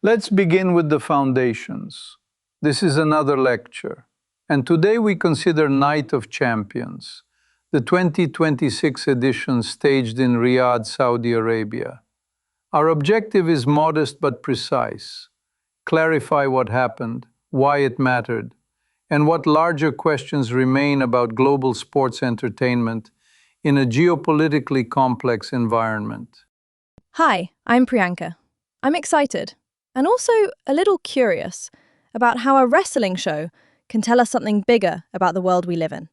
Let's begin with the foundations. This is another lecture, and today we consider Night of Champions, the 2026 edition staged in Riyadh, Saudi Arabia. Our objective is modest but precise: clarify what happened, why it mattered, and what larger questions remain about global sports entertainment in a geopolitically complex environment. Hi, I'm Priyanka. I'm excited, and also a little curious about how a wrestling show can tell us something bigger about the world we live in.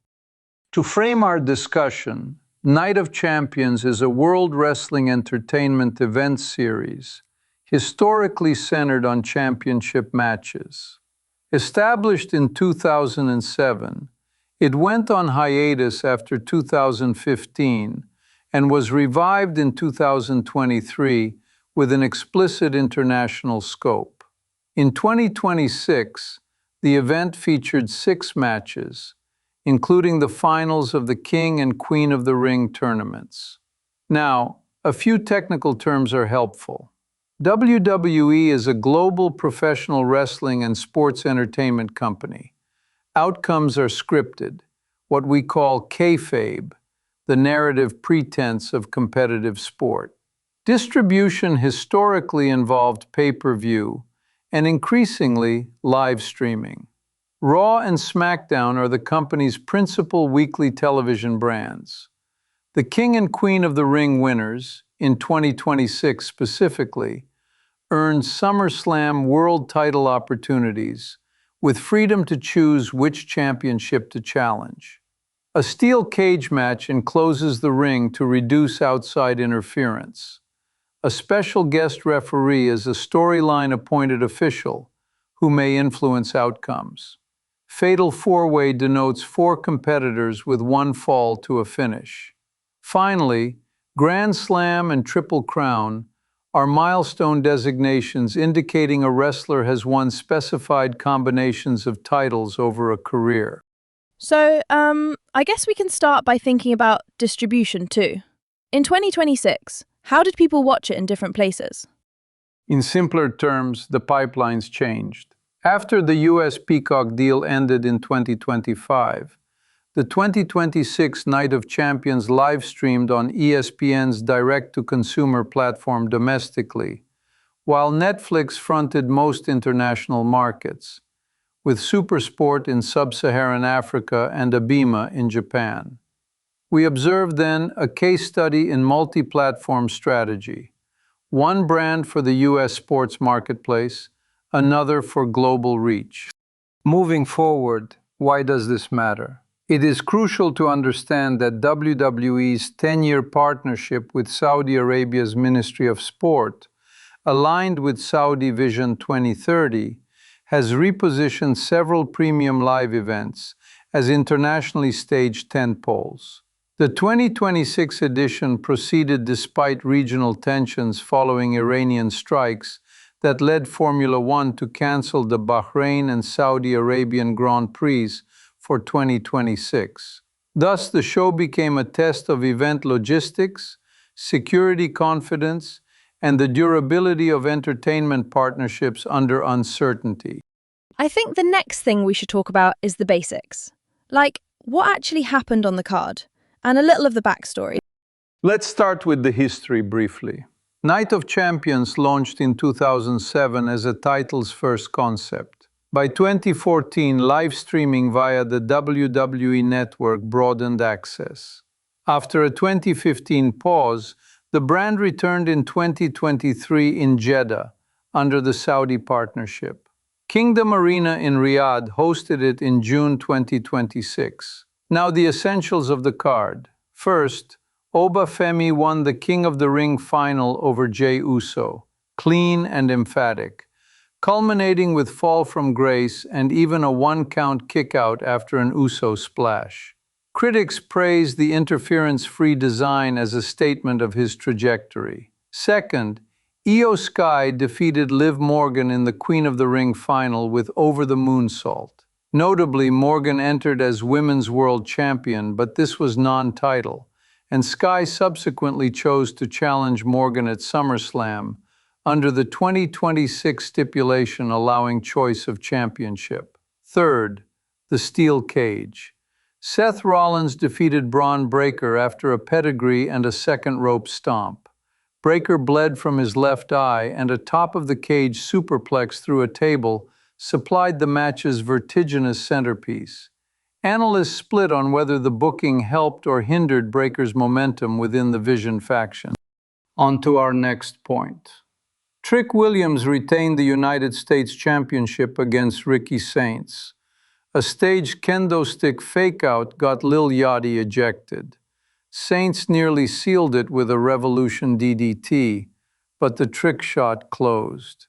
To frame our discussion, Night of Champions is a world wrestling entertainment event series historically centered on championship matches. Established in 2007, it went on hiatus after 2015 and was revived in 2023 with an explicit international scope. In 2026, the event featured 6 matches, including the finals of the King and Queen of the Ring tournaments. Now, a few technical terms are helpful. WWE is a global professional wrestling and sports entertainment company. Outcomes are scripted, what we call kayfabe, the narrative pretense of competitive sport. Distribution historically involved pay-per-view and increasingly live streaming. Raw and SmackDown are the company's principal weekly television brands. The King and Queen of the Ring winners, in 2026 specifically, earned SummerSlam world title opportunities with freedom to choose which championship to challenge. A steel cage match encloses the ring to reduce outside interference. A special guest referee is a storyline-appointed official who may influence outcomes. Fatal four-way denotes 4 competitors with 1 fall to a finish. Finally, Grand Slam and Triple Crown are milestone designations indicating a wrestler has won specified combinations of titles over a career. So, I guess we can start by thinking about distribution too. In 2026, how did people watch it in different places? In simpler terms, the pipelines changed. After the US Peacock deal ended in 2025, the 2026 Night of Champions live-streamed on ESPN's direct-to-consumer platform domestically, while Netflix fronted most international markets, with SuperSport in sub-Saharan Africa and Abema in Japan. We observed then a case study in multi-platform strategy, one brand for the US sports marketplace, another for global reach. Moving forward, why does this matter? It is crucial to understand that WWE's 10-year partnership with Saudi Arabia's Ministry of Sport, aligned with Saudi Vision 2030, has repositioned several premium live events as internationally staged tentpoles. The 2026 edition proceeded despite regional tensions following Iranian strikes that led Formula One to cancel the Bahrain and Saudi Arabian Grand Prix for 2026. Thus, the show became a test of event logistics, security confidence, and the durability of entertainment partnerships under uncertainty. I think the next thing we should talk about is the basics. Like, what actually happened on the card, and a little of the backstory. Let's start with the history briefly. Night of Champions launched in 2007 as a title's first concept. By 2014, live streaming via the WWE Network broadened access. After a 2015 pause, the brand returned in 2023 in Jeddah, under the Saudi partnership. Kingdom Arena in Riyadh hosted it in June 2026. Now the essentials of the card. First, Obafemi won the King of the Ring final over Jey Uso, clean and emphatic, culminating with fall from grace and even a 1-count kickout after an Uso splash. Critics praised the interference-free design as a statement of his trajectory. Second, Io Sky defeated Liv Morgan in the Queen of the Ring final with Over the Moonsault. Notably, Morgan entered as Women's World Champion, but this was non-title, and Sky subsequently chose to challenge Morgan at SummerSlam, under the 2026 stipulation allowing choice of championship. Third, the steel cage. Seth Rollins defeated Braun Breaker after a pedigree and a second rope stomp. Breaker bled from his left eye, and a top-of-the-cage superplex through a table supplied the match's vertiginous centerpiece. Analysts split on whether the booking helped or hindered Breaker's momentum within the Vision faction. On to our next point. Trick Williams retained the United States Championship against Ricky Saints. A staged kendo stick fake-out got Lil Yachty ejected. Saints nearly sealed it with a Revolution DDT, but the trick shot closed.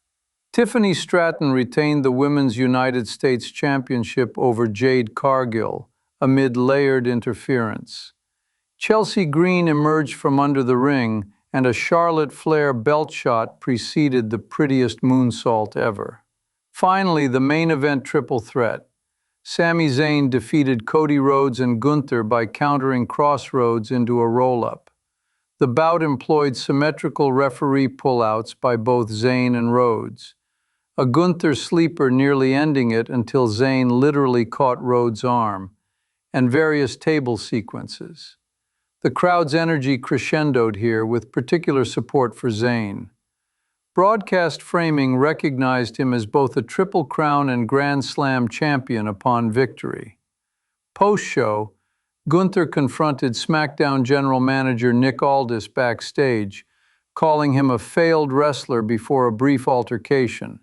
Tiffany Stratton retained the Women's United States Championship over Jade Cargill amid layered interference. Chelsea Green emerged from under the ring, and a Charlotte Flair belt shot preceded the prettiest moonsault ever. Finally, the main event triple threat. Sami Zayn defeated Cody Rhodes and Gunther by countering Crossroads into a roll-up. The bout employed symmetrical referee pullouts by both Zayn and Rhodes, a Gunther sleeper nearly ending it until Zayn literally caught Rhodes' arm, and various table sequences. The crowd's energy crescendoed here with particular support for Zayn. Broadcast framing recognized him as both a Triple Crown and Grand Slam champion upon victory. Post-show, Gunther confronted SmackDown general manager Nick Aldis backstage, calling him a failed wrestler before a brief altercation,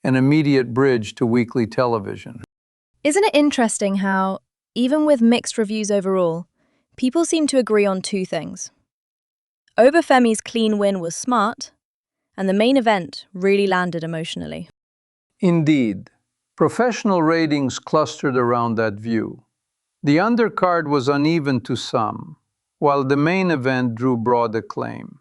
an immediate bridge to weekly television. Isn't it interesting how, even with mixed reviews overall, people seem to agree on two things? Obafemi's clean win was smart, and the main event really landed emotionally. Indeed, professional ratings clustered around that view. The undercard was uneven to some, while the main event drew broad acclaim.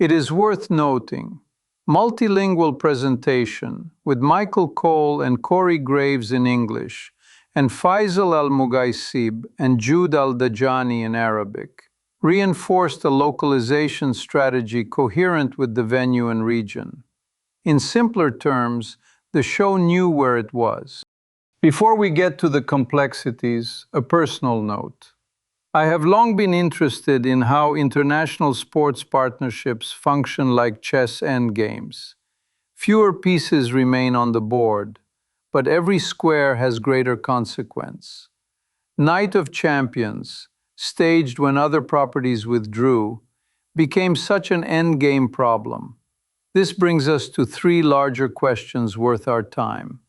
It is worth noting, multilingual presentation with Michael Cole and Corey Graves in English and Faisal Al-Mugaisib and Jude Al-Dajani in Arabic reinforced a localization strategy coherent with the venue and region. In simpler terms, the show knew where it was. Before we get to the complexities, a personal note. I have long been interested in how international sports partnerships function like chess endgames. Fewer pieces remain on the board, but every square has greater consequence. Night of Champions, staged when other properties withdrew, became such an endgame problem. This brings us to three larger questions worth our time.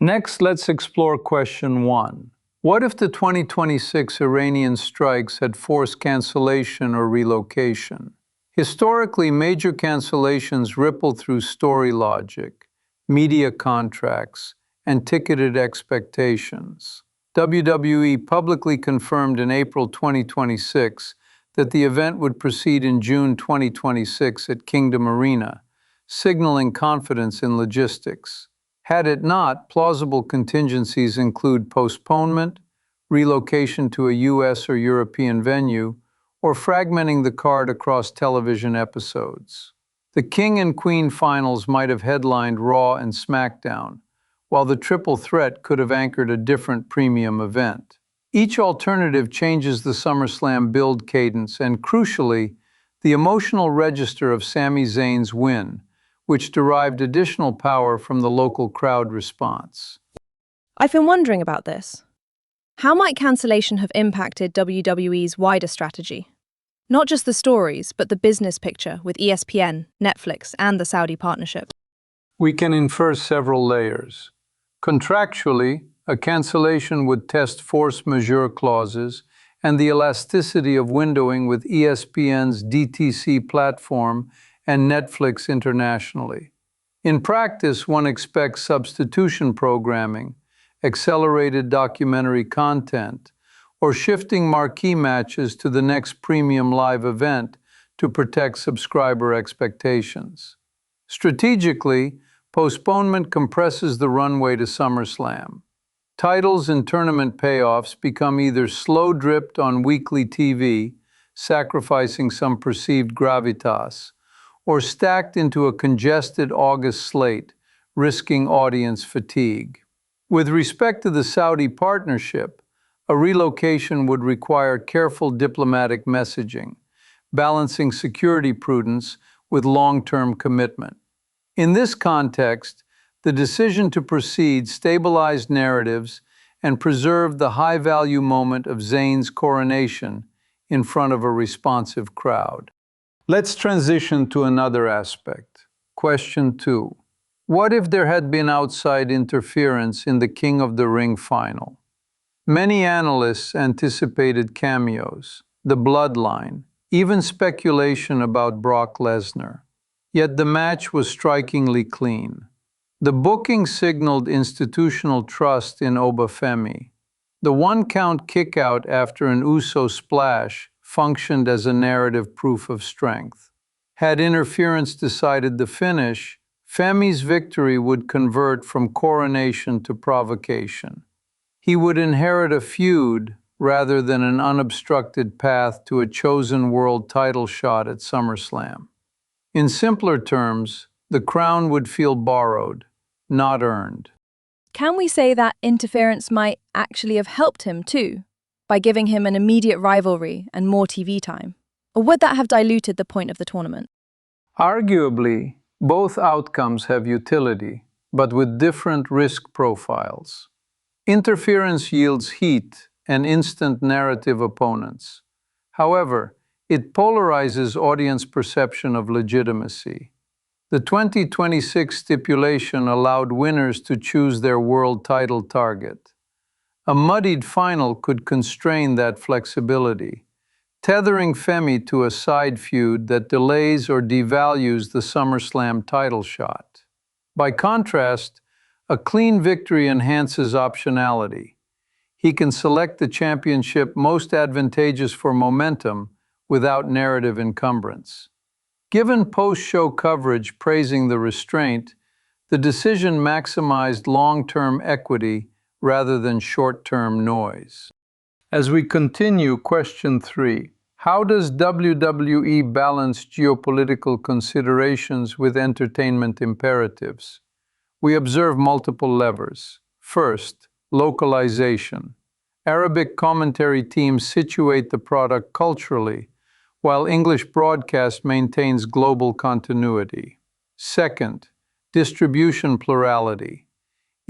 Next, let's explore question 1. What if the 2026 Iranian strikes had forced cancellation or relocation? Historically, major cancellations ripple through story logic, media contracts, and ticketed expectations. WWE publicly confirmed in April 2026 that the event would proceed in June 2026 at Kingdom Arena, signaling confidence in logistics. Had it not, plausible contingencies include postponement, relocation to a US or European venue, or fragmenting the card across television episodes. The King and Queen finals might have headlined Raw and SmackDown, while the triple threat could have anchored a different premium event. Each alternative changes the SummerSlam build cadence and, crucially, the emotional register of Sami Zayn's win, which derived additional power from the local crowd response. I've been wondering about this. How might cancellation have impacted WWE's wider strategy? Not just the stories, but the business picture with ESPN, Netflix, and the Saudi partnership. We can infer several layers. Contractually, a cancellation would test force majeure clauses and the elasticity of windowing with ESPN's DTC platform and Netflix internationally. In practice, one expects substitution programming, accelerated documentary content, or shifting marquee matches to the next premium live event to protect subscriber expectations. Strategically, postponement compresses the runway to SummerSlam. Titles and tournament payoffs become either slow-dripped on weekly TV, sacrificing some perceived gravitas, or stacked into a congested August slate, risking audience fatigue. With respect to the Saudi partnership, a relocation would require careful diplomatic messaging, balancing security prudence with long-term commitment. In this context, the decision to proceed stabilized narratives and preserved the high-value moment of Zayn's coronation in front of a responsive crowd. Let's transition to another aspect. Question 2. What if there had been outside interference in the King of the Ring final? Many analysts anticipated cameos, the bloodline, even speculation about Brock Lesnar. Yet the match was strikingly clean. The booking signaled institutional trust in Obafemi. The one-count kickout after an Uso splash functioned as a narrative proof of strength. Had interference decided the finish, Femi's victory would convert from coronation to provocation. He would inherit a feud rather than an unobstructed path to a chosen world title shot at SummerSlam. In simpler terms, the crown would feel borrowed, not earned. Can we say that interference might actually have helped him too, by giving him an immediate rivalry and more TV time? Or would that have diluted the point of the tournament? Arguably, both outcomes have utility, but with different risk profiles. Interference yields heat and instant narrative opponents. However, it polarizes audience perception of legitimacy. The 2026 stipulation allowed winners to choose their world title target. A muddied final could constrain that flexibility, tethering Femi to a side feud that delays or devalues the SummerSlam title shot. By contrast, a clean victory enhances optionality. He can select the championship most advantageous for momentum without narrative encumbrance. Given post-show coverage praising the restraint, the decision maximized long-term equity rather than short-term noise. As we continue, question 3. How does WWE balance geopolitical considerations with entertainment imperatives? We observe multiple levers. First, localization. Arabic commentary teams situate the product culturally, while English broadcast maintains global continuity. Second, distribution plurality.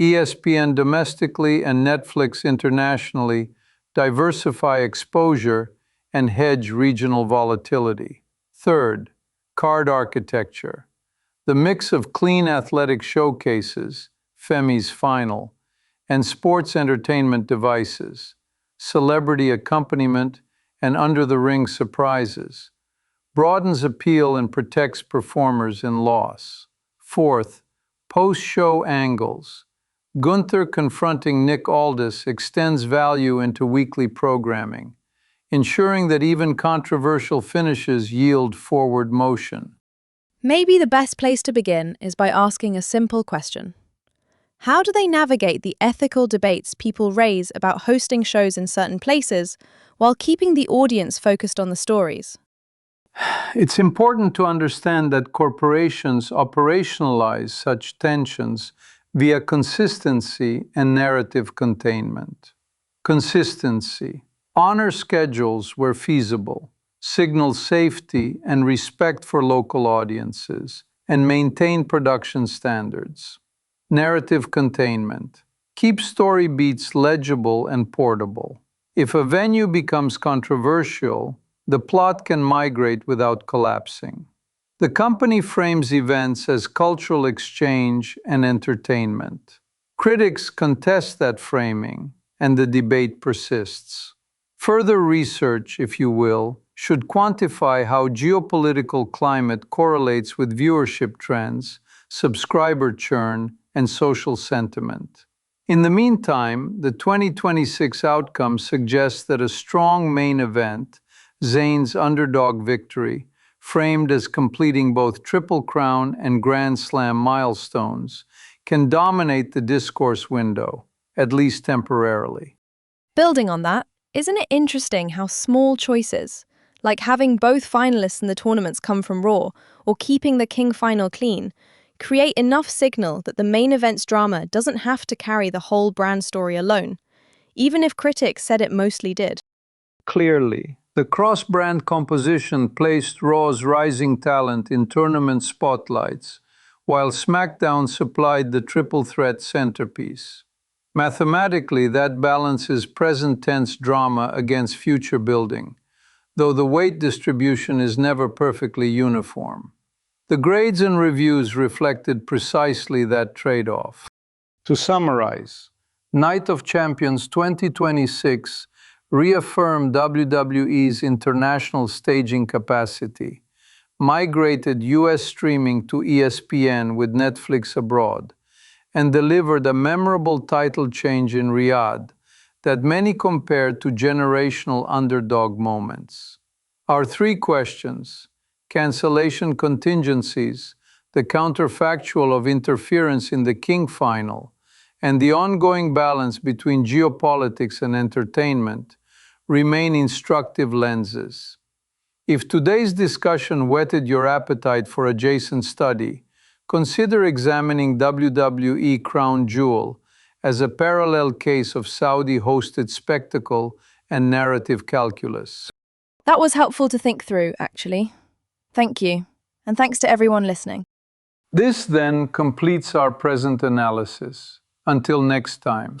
ESPN domestically and Netflix internationally diversify exposure and hedge regional volatility. Third, card architecture. The mix of clean athletic showcases, Femi's final, and sports entertainment devices, celebrity accompaniment, and under-the-ring surprises, broadens appeal and protects performers in loss. Fourth, post-show angles. Gunther confronting Nick Aldis extends value into weekly programming, ensuring that even controversial finishes yield forward motion. Maybe the best place to begin is by asking a simple question. How do they navigate the ethical debates people raise about hosting shows in certain places while keeping the audience focused on the stories? It's important to understand that corporations operationalize such tensions via consistency and narrative containment. Consistency. Honor schedules where feasible, signal safety and respect for local audiences, and maintain production standards. Narrative containment. Keep story beats legible and portable. If a venue becomes controversial, the plot can migrate without collapsing. The company frames events as cultural exchange and entertainment. Critics contest that framing, and the debate persists. Further research, if you will, should quantify how geopolitical climate correlates with viewership trends, subscriber churn, and social sentiment. In the meantime, the 2026 outcome suggests that a strong main event, Zayn's underdog victory, framed as completing both Triple Crown and Grand Slam milestones, can dominate the discourse window, at least temporarily. Building on that, isn't it interesting how small choices, like having both finalists in the tournaments come from Raw or keeping the King final clean, create enough signal that the main event's drama doesn't have to carry the whole brand story alone, even if critics said it mostly did. Clearly, the cross-brand composition placed Raw's rising talent in tournament spotlights, while SmackDown supplied the triple threat centerpiece. Mathematically, that balances present tense drama against future building, though the weight distribution is never perfectly uniform. The grades and reviews reflected precisely that trade-off. To summarize, Night of Champions 2026 reaffirmed WWE's international staging capacity, migrated US streaming to ESPN with Netflix abroad, and delivered a memorable title change in Riyadh that many compared to generational underdog moments. Our three questions: cancellation contingencies, the counterfactual of interference in the King final, and the ongoing balance between geopolitics and entertainment, remain instructive lenses. If today's discussion whetted your appetite for adjacent study, consider examining WWE Crown Jewel as a parallel case of Saudi-hosted spectacle and narrative calculus. That was helpful to think through, actually. Thank you, and thanks to everyone listening. This then completes our present analysis. Until next time.